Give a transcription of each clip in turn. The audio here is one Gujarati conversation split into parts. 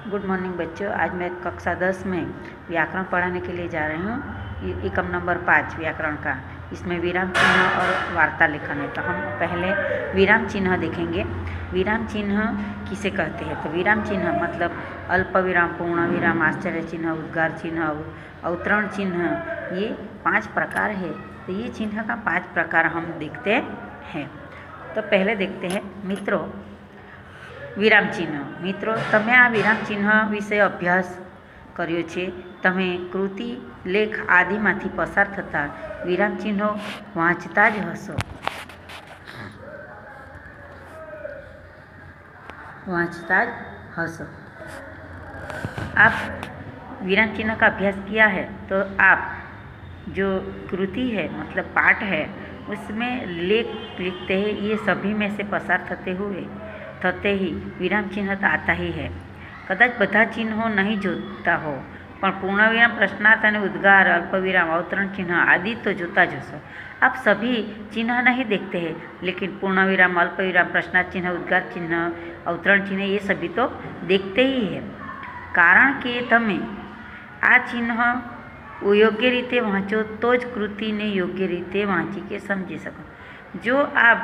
गुड मॉर्निंग बच्चों। आज मैं कक्षा 10 में व्याकरण पढ़ाने के लिए जा रही हूँ। एकम नंबर 5 व्याकरण का। इसमें विराम चिन्ह और वार्ता लेखन है। तो हम पहले विराम चिन्ह देखेंगे। विराम चिन्ह किसे कहते हैं? तो विराम चिन्ह मतलब अल्प विराम, पूर्ण विराम, आश्चर्य चिन्ह, उद्गार चिन्ह, अवतरण चिन्ह, ये 5 प्रकार है। तो ये चिन्ह का 5 प्रकार हम देखते हैं। तो पहले देखते हैं मित्रों विराम चिन्ह। मित्रों, તમે આ વિરામ ચિહ્ન વિશે અભ્યાસ કર્યો છે। તમે કૃતિ, લેખ આદિમાંથી પસાર થતા વિરામ ચિહ્નો વાંચતા જ હશો। आप विराम चिन्ह का अभ्यास किया है तो आप जो कृति है मतलब पाठ है उसमें लेख लिखते हैं, ये सभी में से पसार थते ही विराम चिन्ह तो आता ही है। कदाच बधा चिन्हों नहीं जोता हो पण पूर्ण विराम, प्रश्नार्थ और उद्गार, अल्पविराम, अवतरण चिन्ह आदि तो जोता ज हशो। आप सभी चिन्ह नहीं देखते हैं, लेकिन पूर्ण विराम, अल्पविराम, प्रश्नार्थ चिन्ह, उद्गार चिन्ह, अवतरण चिन्ह ये सभी तो देखते ही है। कारण कि तमे आ चिन्ह योग्य रीते वाँचो तो ज कृति ने योग्य रीते वाँची के समझी सको। जो आप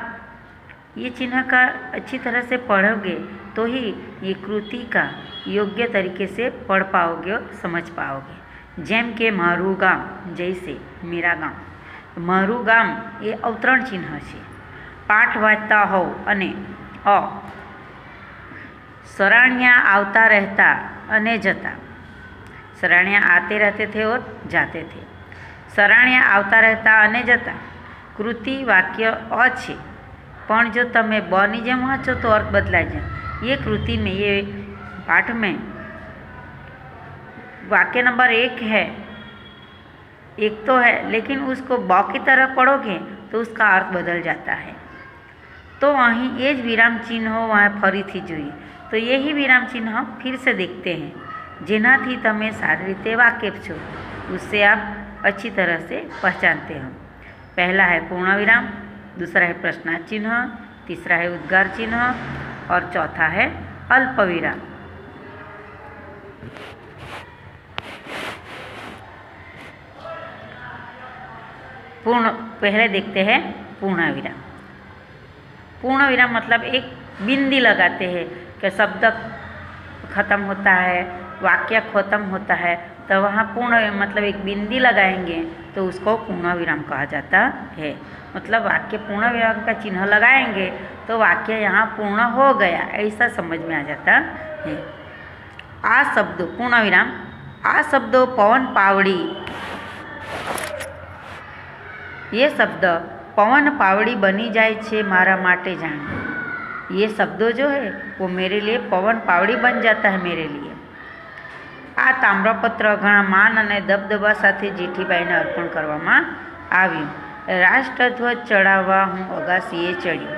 ये चिन्ह का अच्छी तरह से पढ़ोगे तो ही ये कृति का योग्य तरीके से पढ़ पाओगे और समझ पाओगे। जेम के मारू गाम, जैसे मेरा गाम। मारू गाम ये अवतरण चिन्ह है। पाठ वाँचता हो अने अ सराणिया आवता रहता अने जता। सराणिया आते रहते थे और जाते थे। सराणिया आवता रहता अने जता कृति वाक्य अ छे, पण जो तमे बनी जेम वाँचो तो अर्थ बदलाई जाए। ये कृति में, ये पाठ में वाक्य नंबर 1 है, एक तो है, लेकिन उसको ब की तरह पढ़ोगे तो उसका अर्थ बदल जाता है। तो वहीं ये विराम चिन्ह वहाँ फरी थी जोईए। तो यही विराम चिन्ह हम फिर से देखते हैं, जेनाथी तमे सारी रीते वाकेफ छो, उससे आप अच्छी तरह से पहचानते हो। पहला है पूर्ण विराम, दूसरा है प्रश्नार्थ चिन्ह, तीसरा है उद्गार चिन्ह और चौथा है अल्पविराम। पहले देखते हैं पूर्ण विराम। पूर्ण विराम मतलब एक बिंदी लगाते हैं कि शब्द खत्म होता है, वाक्य खत्म होता है, तो वहाँ पूर्ण मतलब एक बिंदी लगाएंगे तो उसको पूर्ण विराम कहा जाता है। मतलब वाक्य पूर्ण विराम का चिन्ह लगाएंगे तो वाक्य यहाँ पूर्ण हो गया, ऐसा समझ में आ जाता है। आ शब्दों पूर्ण विराम, आ शब्दों पवन पावड़ी, ये शब्द पवन पावड़ी बनी जाए छे मारा माटे जान। ये शब्दों जो है वो मेरे लिए पवन पावड़ी बन जाता है मेरे लिए। आ ताम्रपत्र घणा मान अने दबदबा साथे जेठीबाईने अर्पण करवामां आव्युं। राष्ट्रध्वज चढ़ाववा हूँ अगासीए चढ़्यो।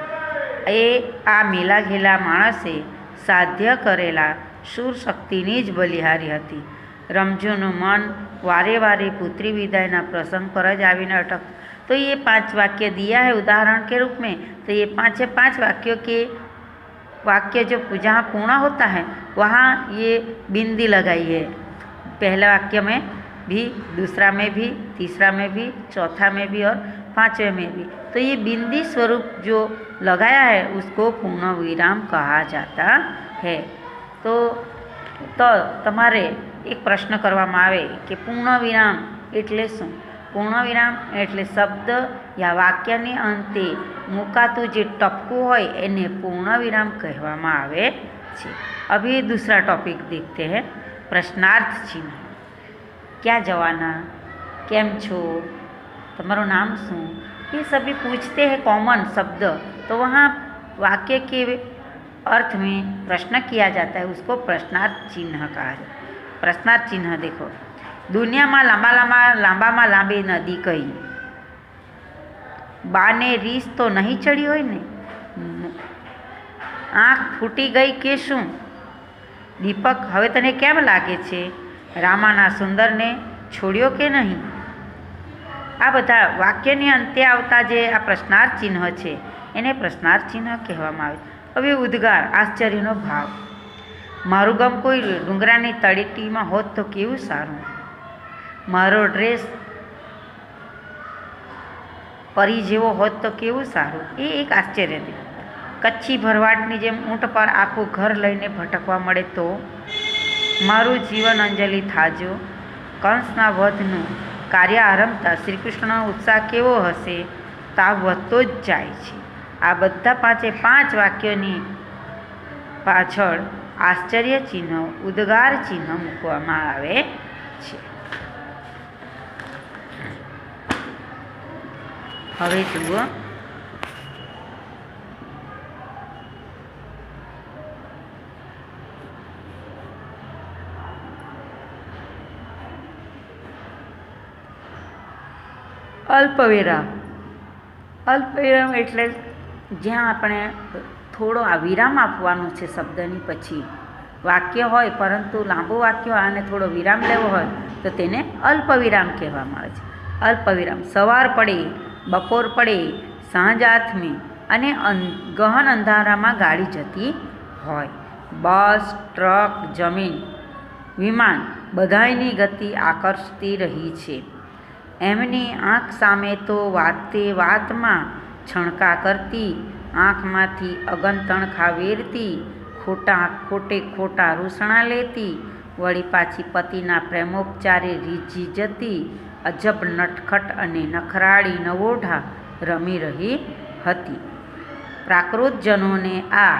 आ मेला घेला माणसे साध्य करेला शूर शक्तिनी ज बलिहारी हती। रमजूनुं मन वारे वारे पुत्री विदायना प्रसंग पर ज आवीने अटक। तो ये 5 वाक्य दिया है उदाहरण के रूप में। तो ये 5 वाक्यों के वाक्य जो जहाँ पूर्ण होता है वहाँ ये बिंदी लगाई है। पहले वाक्य में भी, दूसरा में भी, तीसरा में भी, चौथा में भी और 5वें में भी। तो ये बिंदी स्वरूप जो लगाया है उसको पूर्ण विराम कहा जाता है। तो तमारे एक प्रश्न करवामां आवे कि पूर्ण विराम एटले शुं? पूर्ण विराम एटले शब्द या वाक्यनी अंते मुकातुं जे टपकું होय एने पूर्ण विराम कहेवामां आवे छे। अभी दूसरा टॉपिक देखते हैं, प्रश्नार्थ चिन्ह। क्या जवाना, केम छो, तमारो नाम शुं, ये सभी पूछते हैं कॉमन शब्द। तो वहाँ वाक्य के अर्थ में प्रश्न किया जाता है, उसको प्रश्नार्थ चिन्ह कहा जाता है। प्रश्नार्थ चिन्ह देखो, दुनिया में लांबा में लांबी नदी कही, बाने रीस तो नहीं चढ़ी होय ने, आँख फूटी गई के शू, दीपक हवे तने केम लागे छे, रामाना सुंदर ने छोड़्यो के नहीं। आ बधा वाक्यनी अंते आवता जे आ प्रश्नार्थ चिन्ह छे एने प्रश्नार्थ चिन्ह कहेवामां आवे। हवे उद्गार, आश्चर्यनो भाव। મારું ગામ કોઈ ડુંગરાની તળેટીમાં હોત તો કેવું સારું. મારો ડ્રેસ પરી જેવો હોત તો કેવું સારું. એ એક આશ્ચર્ય હતું. કચ્છી ભરવાડની જેમ ઊંટ પર આખું ઘર લઈને ભટકવા મળે તો મારું જીવન અંજલિ થાજો. કંસના વધનું કાર્ય આરંભતા શ્રીકૃષ્ણનો ઉત્સાહ કેવો હશે, તાવ વધતો જ જાય છે. આ બધા 5 વાક્યોની પાછળ આશ્ચર્ય ચિહ્ન, ઉદ્ગાર ચિહ્ન મૂકવામાં આવે છે. હવે જુઓ અલ્પવિરામ. અલ્પવિરામ એટલે જ્યાં આપણે થોડો આ વિરામ આપવાનો છે શબ્દની પછી. વાક્ય હોય પરંતુ લાંબુ વાક્ય હોય અને થોડો વિરામ લેવો હોય તો તેને અલ્પવિરામ કહેવામાં આવે છે. અલ્પવિરામ. સવાર પડે, બપોર પડે, સાંજ આથમી અને ગહન અંધારામાં ગાડી જતી હોય, બસ, ટ્રક, જમીન, વિમાન બધાયની ગતિ આકર્ષતી રહી છે. એમની આંખ સામે તો વાતે વાતમાં છણકા કરતી, આંખમાંથી અગનતણખા વેરતી, ખોટા રૂસણા લેતી, વળી પાછી પતિના પ્રેમોપચારે રીઝી જતી, અજબ નટખટ અને નખરાળી નવોઢા રમી રહી હતી. પ્રાકૃતજનોને આ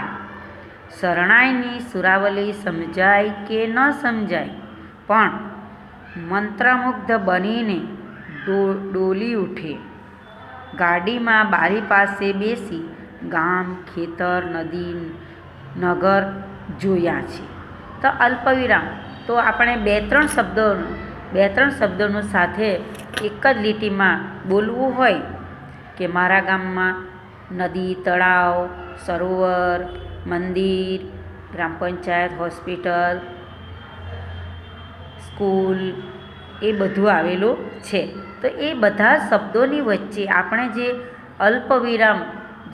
શરણાઈની સુરાવલી સમજાય કે ન સમજાય, પણ મંત્રમુગ્ધ બનીને ડોલી ઉઠે. ગાડીમાં બારી પાસે બેસી ગામ, ખેતર, નદી, નગર જોયા છે. તો અલ્પવિરામ તો આપણે બે ત્રણ શબ્દોનું સાથે એક જ લીટીમાં બોલવું હોય કે મારા ગામમાં નદી, તળાવ, સરોવર, મંદિર, ગ્રામ પંચાયત, હોસ્પિટલ, સ્કૂલ એ બધું આવેલું છે. તો એ બધા શબ્દોની વચ્ચે આપણે જે અલ્પવિરામ,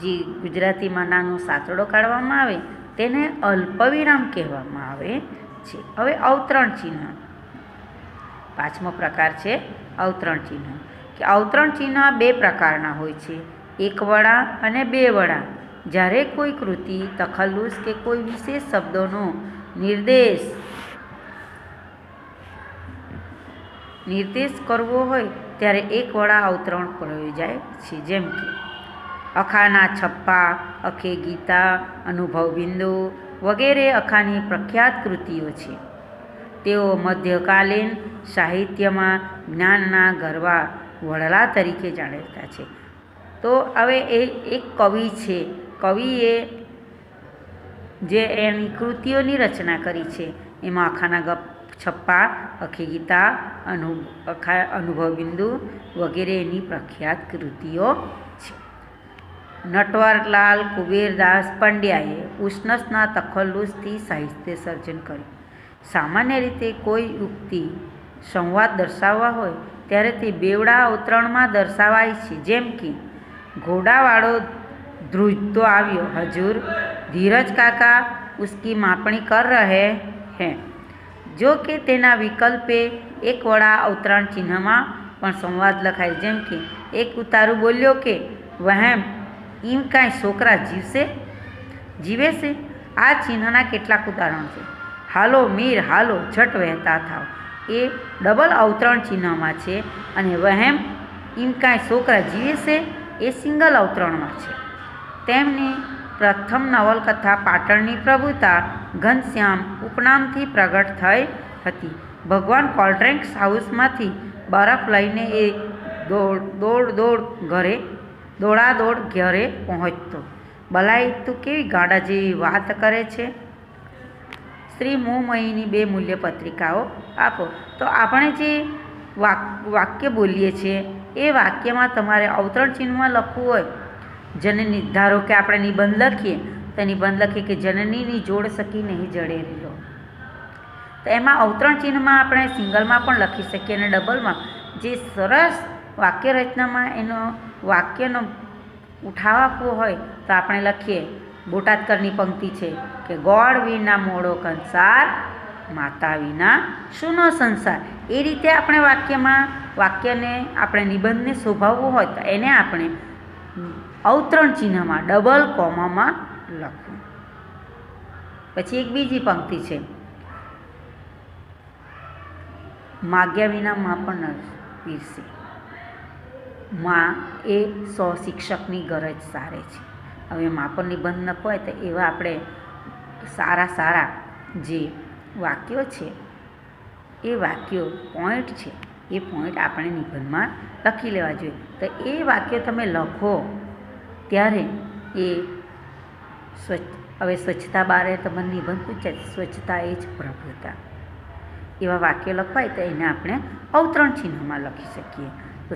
જે ગુજરાતીમાં નાનો સાતડો કાઢવામાં આવે તેને અલ્પવિરામ કહેવામાં આવે છે. હવે અવતરણ ચિહ્ન, 5મો પ્રકાર છે અવતરણ ચિહ્ન. કે અવતરણ ચિહ્ન 2 પ્રકારના હોય છે, 1 વડા અને 2 વડા. જ્યારે કોઈ કૃતિ, તખલ્લુસ કે કોઈ વિશેષ શબ્દોનો નિર્દેશ કરવો હોય ત્યારે 1 વડા અવતરણ પ્રયોજાય છે. જેમ કે અખાના છપ્પા, અખે ગીતા, અનુભવ બિંદુ વગેરે અખાની પ્રખ્યાત કૃતિઓ છે. તેઓ મધ્યકાલીન સાહિત્યમાં જ્ઞાનના ગરવા વડલા તરીકે જાણીતા છે. તો હવે એ એક કવિ છે, કવિએ જે એની કૃતિઓની રચના કરી છે એમાં અખાના છપ્પા, અખી ગીતા, અનુભવ બિંદુ વગેરે એની પ્રખ્યાત કૃતિઓ છે. નટવરલાલ કુબેરદાસ પંડ્યાએ ઉષ્ણસના તખલ્લુસથી સાહિત્ય સર્જન કર્યું. સામાન્ય રીતે કોઈ યુક્તિ, સંવાદ દર્શાવવા હોય ત્યારે તે બેવડા અવતરણમાં દર્શાવાય છે. જેમ કે ઘોડાવાળો ધ્રુજતો આવ્યો, હજૂર ધીરજ કાકા ઉસકી માપણી કર રહે હૈ. જો કે તેના વિકલ્પે 1 વડા અવતરણ ચિહ્નમાં પણ સંવાદ લખાય. જેમ કે એક ઉતારું બોલ્યો કે વહેમ એમ કાંઈ છોકરા જીવે છે. આ ચિહ્નના કેટલાક ઉદાહરણો છે. હાલો મીર, હાલો ઝટ વહેતા થાવ એ ડબલ અવતરણ ચિહ્નમાં છે, અને વહેમ એમ કાંઈ છોકરા જીવે છે એ સિંગલ અવતરણમાં છે. તેમની પ્રથમ નવલકથા પાટણની પ્રભુતા ઘનશ્યામ ઉપનામથી પ્રગટ થઈ હતી. ભગવાન કોલ્ડ્રિંક્સ હાઉસમાંથી બરફ લઈને એ દોડાદોડ ઘરે પહોંચતો. બલાઈ તું કેવી ગાડા જેવી વાત કરે છે. શ્રી મોમયીની 2 મૂલ્ય પત્રિકાઓ આપો. તો આપણે જે વાક્ય બોલીએ છીએ એ વાક્યમાં તમારે અવતરણ ચિહ્નમાં લખવું હોય. જનની, ધારો કે આપણે નિબંધ લખીએ તો નિબંધ લખીએ કે જનનીની જોડ સકી નહીં જડે રેલો. તો એમાં અવતરણ ચિહ્નમાં આપણે સિંગલમાં પણ લખી શકીએ અને ડબલમાં. જે સરસ વાક્ય રચનામાં એનો વાક્યનો ઉઠાવ આપવો હોય તો આપણે લખીએ બોટાદકરની પંક્તિ છે કે ગોળ વિના મોળો કંસાર, માતા વિના શૂનો સંસાર. એ રીતે આપણે વાક્યને આપણે નિબંધને શોભાવવું હોય તો એને આપણે અવતરણ ચિહ્નમાં ડબલ કોમામાં લખવું. પછી એક બીજી પંક્તિ છે, માગ્યા વિના માં પણ ન પીરસે. માં એ શિક્ષકની ગરજ સારે છે. હવે માં પર નિબંધ ન હોય તો એવા આપણે સારા જે વાક્યો છે એ વાક્યો પોઈન્ટ છે એ પોઈન્ટ આપણે નિબંધમાં લખી લેવા જોઈએ. તો એ વાક્યો તમે લખો ત્યારે એ હવે સ્વચ્છતા બારે તમને નિબંધ પૂછે, સ્વચ્છતા એ જ પ્રભુતા. એવા વાક્યો લખવાય તો એને આપણે અવતરણ ચિહ્નમાં લખી શકીએ, તો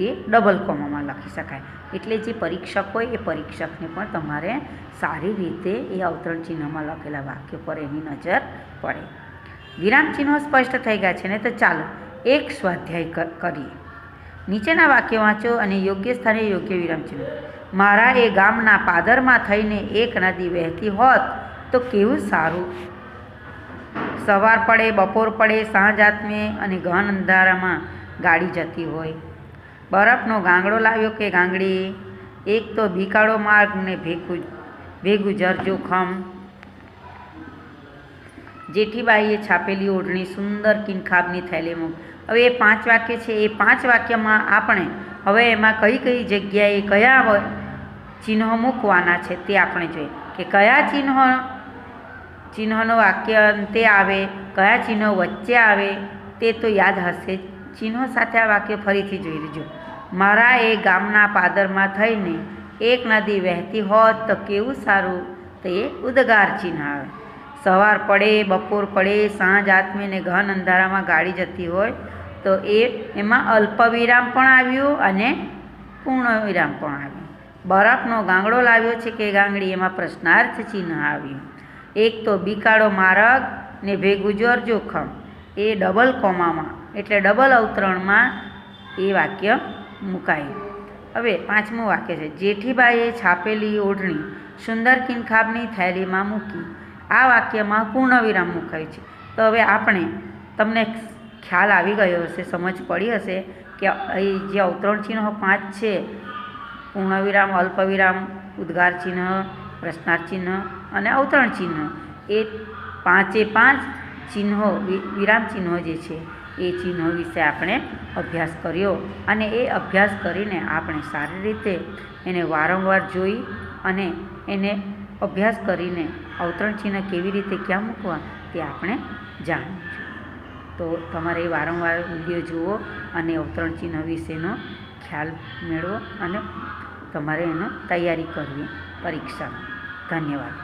એ ડબલ કોમામાં લખી શકાય. એટલે જે પરીક્ષક હોય એ પરીક્ષકને પણ તમારે સારી રીતે એ અવતરણ ચિહ્નમાં લખેલા વાક્યો પર એની નજર પડે. વિરામ ચિહ્નો સ્પષ્ટ થઈ ગયા છે ને, તો ચાલો એક સ્વાધ્યાય કરીએ. નીચેના વાક્યો વાંચો અને યોગ્ય સ્થાને યોગ્ય વિરામ ચિહ્નો. મારા એ ગામના પાદરમાં થઈને એક નદી વહેતી હોત તો કેવું સારું. સવાર પડે, બપોર પડે, સાંજ આથમે અને ઘન અંધારામાં ગાડી જતી હોય. બરફનો ગાંગડો લાવ્યો કે ગાંગડી, એક તો ભીકાળો માર્ગ ને ભેગું જર જોખમ. જેઠીબાઈએ છાપેલી ઓઢણી સુંદર કિનખાબની થેલીમાં. હવે એ 5 વાક્ય છે. એ 5 વાક્યમાં આપણે હવે એમાં કઈ કઈ જગ્યાએ કયા ચિહ્નો મૂકવાના છે તે આપણે જોઈએ કે કયા ચિહ્નનો વાક્ય અંતે આવે, કયા ચિહ્નો વચ્ચે આવે તે તો યાદ હશે જ. ચિહ્નો સાથે આ વાક્ય ફરીથી જોઈ લેજો. મારા એ ગામના પાદરમાં થઈને એક નદી વહેતી હોત તો કેવું સારું, તો એ ઉદ્ગાર ચિહ્ન આવે. સવાર પડે, બપોર પડે, સાંજ આથમે ને ઘન અંધારામાં ગાડી જતી હોય તો એમાં અલ્પવિરામ પણ આવ્યું અને પૂર્ણ વિરામ પણ આવ્યું. બરફનો ગાંગડો લાવ્યો છે કે ગાંગડી, એમાં પ્રશ્નાર્થ ચિહ્ન આવ્યું. એક તો બીકાળો માર્ગ ને ભેગું જર જોખમ, એ ડબલ કોમામાં એટલે ડબલ અવતરણમાં એ વાક્ય મુકાયું. હવે 5મું વાક્ય છે, જેઠીબાઈએ છાપેલી ઓઢણી સુંદર કિનખાબની થેલીમાં મૂકી. આ વાક્યમાં પૂર્ણ વિરામ મુકાયું છે. તો હવે આપણે તમને ખ્યાલ આવી ગયો હશે, સમજ પડી હશે કે એ જે અવતરણ ચિહ્નો 5 છે, પૂર્ણ વિરામ, અલ્પવિરામ, ઉદ્ગાર ચિહ્ન, પ્રશ્નાર્થ ચિહ્ન અને અવતરણ ચિહ્ન, એ 5 ચિહ્નો વિરામ ચિહ્નો જે છે એ ચિહ્નો વિશે આપણે અભ્યાસ કર્યો. અને એ અભ્યાસ કરીને આપણે સારી રીતે એને વારંવાર જોઈ અને એને અભ્યાસ કરીને અવતરણ ચિહ્ન કેવી રીતે ક્યાં મૂકવા તે આપણે જાણવું જોઈએ. તો તમારે વારંવાર વિડીયો જુઓ અને અવતરણ ચિહ્ન વિશેનો ખ્યાલ મેળવો અને તમારે એનો તૈયારી કરવી પરીક્ષામાં. ધન્યવાદ.